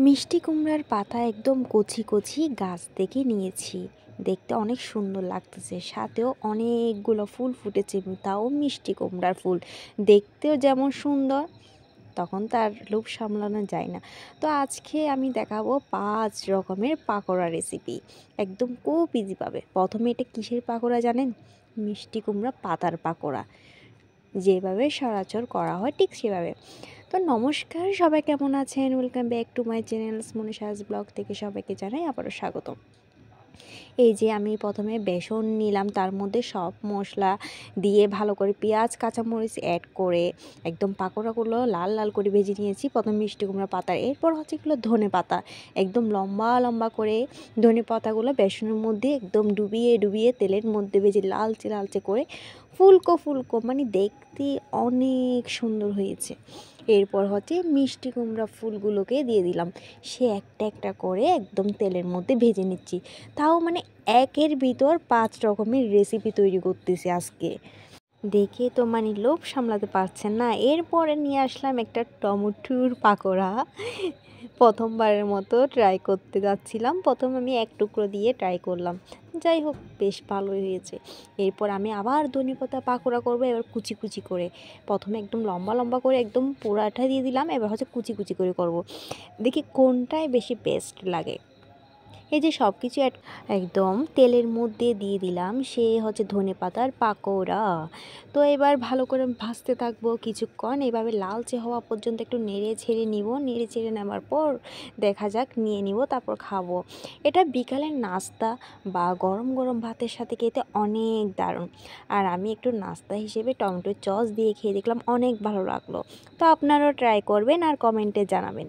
মিষ্টি কুমড়ার পাতা একদম কচি কচি গাছ থেকে নিয়েছি। দেখতে অনেক সুন্দর লাগতেছে, সাথেও অনেকগুলো ফুল ফুটেছে, তাও মিষ্টি কুমড়ার ফুল। দেখতেও যেমন সুন্দর, তখন তার লোভ সামলানো যায় না। তো আজকে আমি দেখাবো 5 রকমের পাকোড়া রেসিপি। একদম খুব ইজি পাবে। প্রথমে এটা কিসের পাকোড়া জানেন? মিষ্টি কুমড়া পাতার পাকোড়া। যেভাবে সচরাচর করা হয় ঠিক সেভাবে। তো নমস্কার, সবাই কেমন আছেন? Welcome back to my channel Manisha's blog থেকে সবাইকে জানাই আবারও স্বাগতম। এই যে আমি প্রথমে বেসন নিলাম, তার মধ্যে সব মশলা দিয়ে ভালো করে পেঁয়াজ কাঁচামরিচ অ্যাড করে একদম পাকোড়াগুলো লাল লাল করে ভেজে নিয়েছি। প্রথম মিষ্টি কুমড়া পাতা, এরপর হচ্ছে এগুলো ধনে পাতা। একদম লম্বা লম্বা করে ধনে পাতাগুলো বেসনের মধ্যে একদম ডুবিয়ে ডুবিয়ে তেলের মধ্যে ভেজে লালচে লালচে করে ফুলকো ফুলকো, মানে দেখতে অনেক সুন্দর হয়েছে। এরপর হচ্ছে মিষ্টি কুমড়া ফুলগুলোকে দিয়ে দিলাম, সে একটা একটা করে একদম তেলের মধ্যে ভেজে নিচ্ছি। তাও মানে একের ভিতর 5 রকমের রেসিপি তৈরি করতেছি আজকে। দেখে তো মানে লোভ সামলাতে পারছেন না। এরপরে নিয়ে আসলাম একটা টমেটোর পাকোড়া। প্রথমবারের মতো ট্রাই করতে যাচ্ছিলাম, প্রথম আমি এক টুকরো দিয়ে ট্রাই করলাম, যাই হোক বেশ ভালোই হয়েছে। এরপর আমি আবার ধনেপাতা পাকোড়া করবো, এবার কুচি কুচি করে। প্রথমে একদম লম্বা লম্বা করে একদম পোড়াটা দিয়ে দিলাম, এবার হচ্ছে কুচি কুচি করে করব। দেখি কোনটায় বেশি বেস্ট লাগে। এই যে সব কিছু একদম তেলের মধ্যে দিয়ে দিলাম, সে হচ্ছে ধনেপাতার পাকোড়া। তো এবার ভালো করে ভাজতে থাকবো কিছুক্ষণ, এভাবে লালচে হওয়া পর্যন্ত একটু নেড়ে ছেড়ে নিব। নেড়ে ছেড়ে নেওয়ার পর দেখা যাক, নিয়ে নিব, তারপর খাবো। এটা বিকালের নাস্তা বা গরম গরম ভাতের সাথে খেতে অনেক দারুণ। আর আমি একটু নাস্তা হিসেবে টমেটো সস দিয়ে খেয়ে দেখলাম, অনেক ভালো লাগলো। তো আপনারাও ট্রাই করবেন আর কমেন্টে জানাবেন।